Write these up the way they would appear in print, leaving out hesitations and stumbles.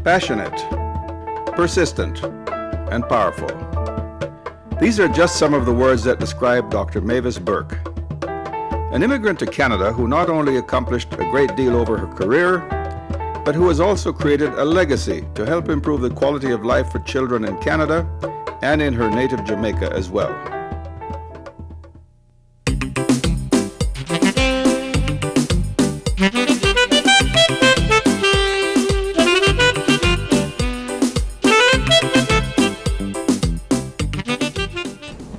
passionate, persistent, and powerful. These are just some of the words that describe Dr. Mavis Burke, an immigrant to Canada who not only accomplished a great deal over her career, but who has also created a legacy to help improve the quality of life for children in Canada and in her native Jamaica as well.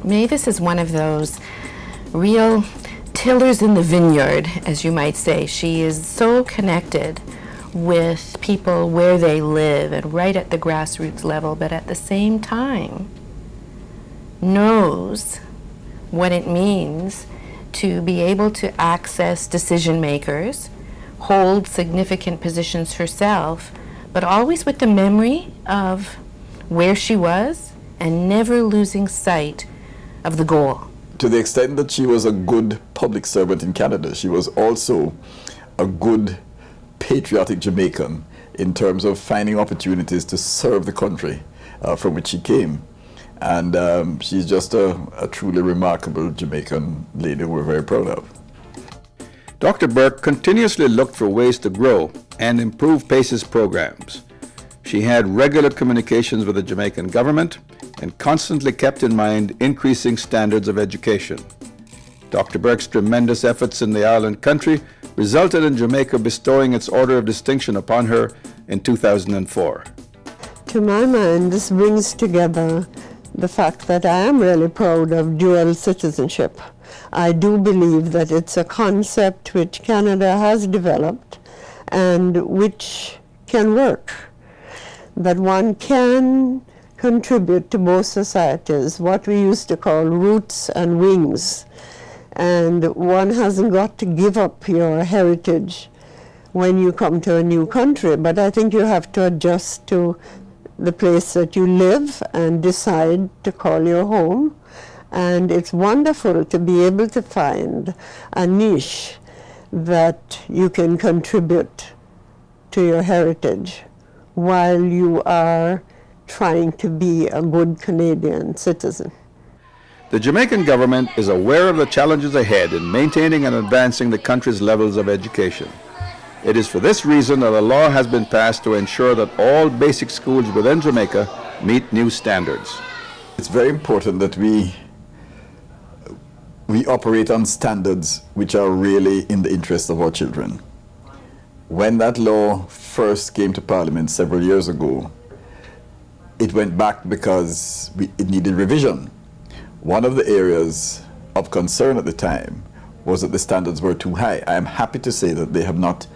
Mavis is one of those real tillers in the vineyard, as you might say. She is so connected with people where they live and right at the grassroots level, but at the same time knows what it means to be able to access decision makers, hold significant positions herself, but always with the memory of where she was and never losing sight of the goal. To the extent that she was a good public servant in Canada, she was also a good patriotic Jamaican in terms of finding opportunities to serve the country from which she came. And she's just a truly remarkable Jamaican lady we're very proud of. Dr. Burke continuously looked for ways to grow and improve P.A.C.E.'s programs. She had regular communications with the Jamaican government and constantly kept in mind increasing standards of education. Dr. Burke's tremendous efforts in the island country resulted in Jamaica bestowing its Order of Distinction upon her in 2004. To my mind, this brings together the fact that I am really proud of dual citizenship. I do believe that it's a concept which Canada has developed and which can work, that one can contribute to both societies, what we used to call roots and wings. And one hasn't got to give up your heritage when you come to a new country, but I think you have to adjust to the place that you live and decide to call your home. And it's wonderful to be able to find a niche that you can contribute to your heritage while you are trying to be a good Canadian citizen. The Jamaican government is aware of the challenges ahead in maintaining and advancing the country's levels of education. It is for this reason that a law has been passed to ensure that all basic schools within Jamaica meet new standards. It's very important that we operate on standards which are really in the interest of our children. When that law first came to Parliament several years ago, it went back because it needed revision. One of the areas of concern at the time was that the standards were too high. I am happy to say that they have not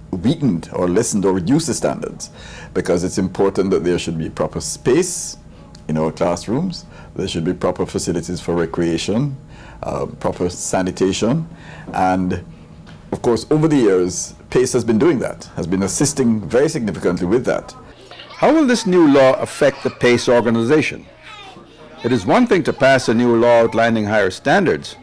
weakened or lessened or reduced the standards, because it's important that there should be proper space in our classrooms, there should be proper facilities for recreation, proper sanitation, and of course over the years P.A.C.E. has been doing that, has been assisting very significantly with that. How will this new law affect the P.A.C.E. organization? It is one thing to pass a new law outlining higher standards,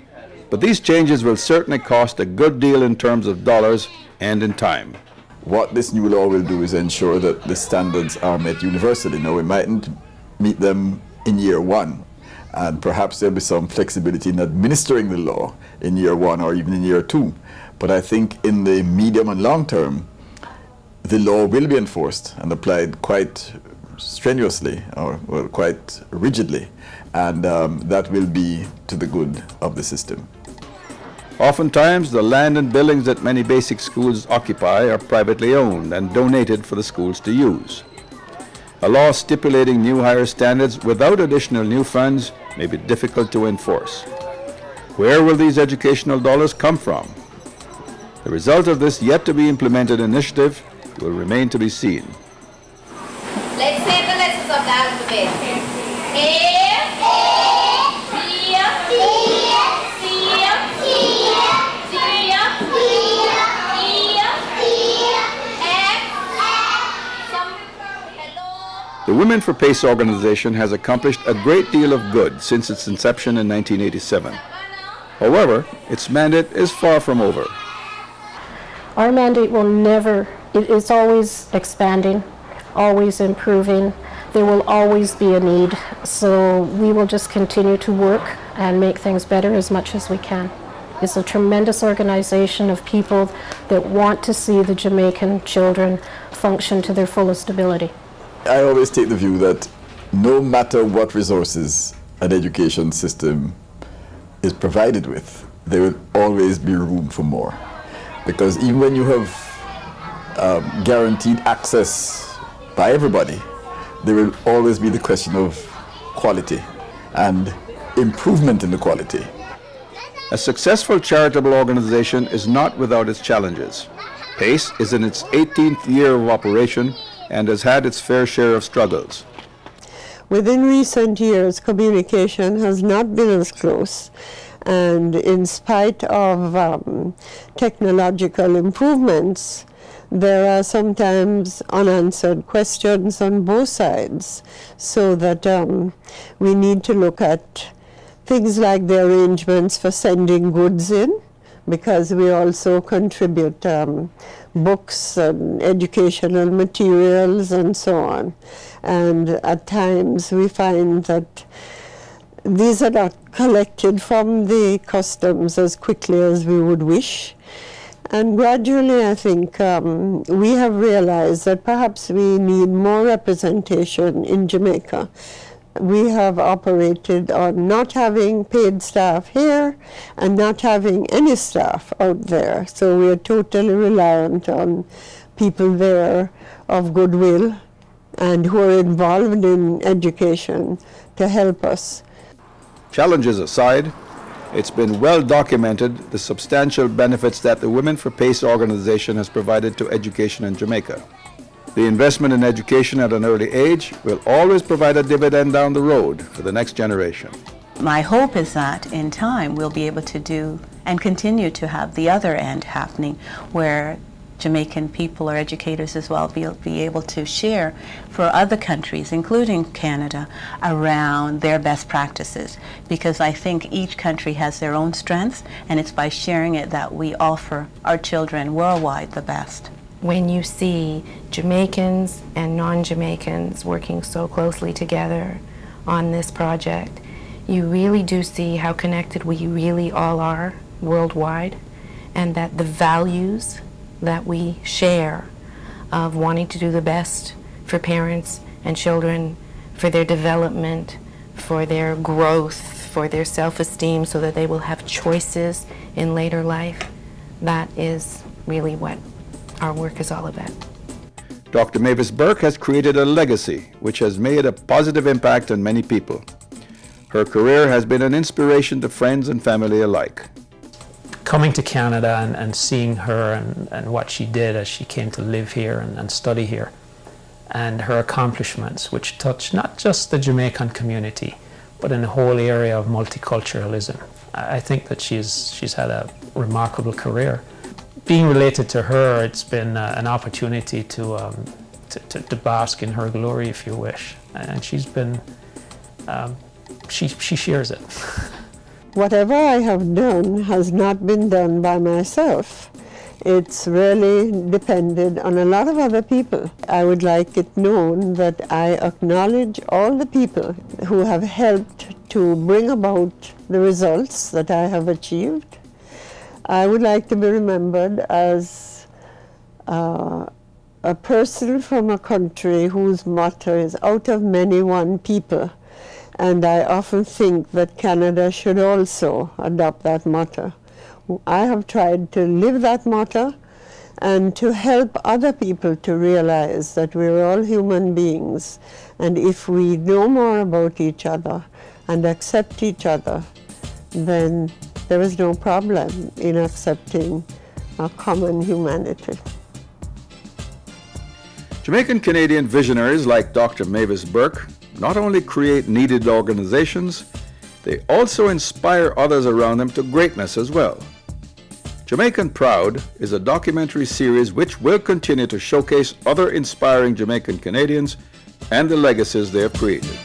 but these changes will certainly cost a good deal in terms of dollars and in time. What this new law will do is ensure that the standards are met universally. Now, we mightn't meet them in year one, and perhaps there'll be some flexibility in administering the law in year one or even in year two. But I think in the medium and long term, the law will be enforced and applied quite strenuously, or well, quite rigidly, and that will be to the good of the system. Oftentimes, the land and buildings that many basic schools occupy are privately owned and donated for the schools to use. A law stipulating new higher standards without additional new funds may be difficult to enforce. Where will these educational dollars come from? The result of this yet to be implemented initiative will remain to be seen. Let's say the letters of the alphabet. A, B, C, D, E, F. The Women for P.A.C.E. organization has accomplished a great deal of good since its inception in 1987. However, its mandate is far from over. Our mandate will never, it's always expanding. always improving. There will always be a need, so we will just continue to work and make things better as much as we can. It's a tremendous organization of people that want to see the Jamaican children function to their fullest ability. I always take the view that no matter what resources an education system is provided with, there will always be room for more. Because even when you have guaranteed access by everybody, there will always be the question of quality and improvement in the quality. A successful charitable organization is not without its challenges. P.A.C.E is in its 18th year of operation and has had its fair share of struggles. Within recent years, communication has not been as close, and in spite of technological improvements, there are sometimes unanswered questions on both sides, so that we need to look at things like the arrangements for sending goods in, because we also contribute books and educational materials and so on. And at times we find that these are not collected from the customs as quickly as we would wish. And gradually, I think we have realized that perhaps we need more representation in Jamaica. We have operated on not having paid staff here and not having any staff out there. So we are totally reliant on people there of goodwill and who are involved in education to help us. Challenges aside, it's been well documented the substantial benefits that the Women for P.A.C.E organization has provided to education in Jamaica. The investment in education at an early age will always provide a dividend down the road for the next generation. My hope is that in time we'll be able to do and continue to have the other end happening, where Jamaican people or educators as well be able to share for other countries, including Canada, around their best practices. Because I think each country has their own strengths, and it's by sharing it that we offer our children worldwide the best. When you see Jamaicans and non-Jamaicans working so closely together on this project, you really do see how connected we really all are worldwide, and that the values that we share of wanting to do the best for parents and children, for their development, for their growth, for their self-esteem, so that they will have choices in later life, that is really what our work is all about. Dr. Mavis Burke has created a legacy which has made a positive impact on many people. Her career has been an inspiration to friends and family alike. Coming to Canada and seeing her and what she did as she came to live here and study here, and her accomplishments, which touch not just the Jamaican community, but in the whole area of multiculturalism. I think that she's had a remarkable career. Being related to her, it's been an opportunity to bask in her glory, if you wish. And she's been, she shares it. Whatever I have done has not been done by myself. It's really depended on a lot of other people. I would like it known that I acknowledge all the people who have helped to bring about the results that I have achieved. I would like to be remembered as a person from a country whose motto is "out of many, one people." And I often think that Canada should also adopt that motto. I have tried to live that motto and to help other people to realize that we're all human beings, and if we know more about each other and accept each other, then there is no problem in accepting our common humanity. Jamaican Canadian visionaries like Dr. Mavis Burke not only create needed organizations, they also inspire others around them to greatness as well. Jamaican Proud is a documentary series which will continue to showcase other inspiring Jamaican Canadians and the legacies they have created.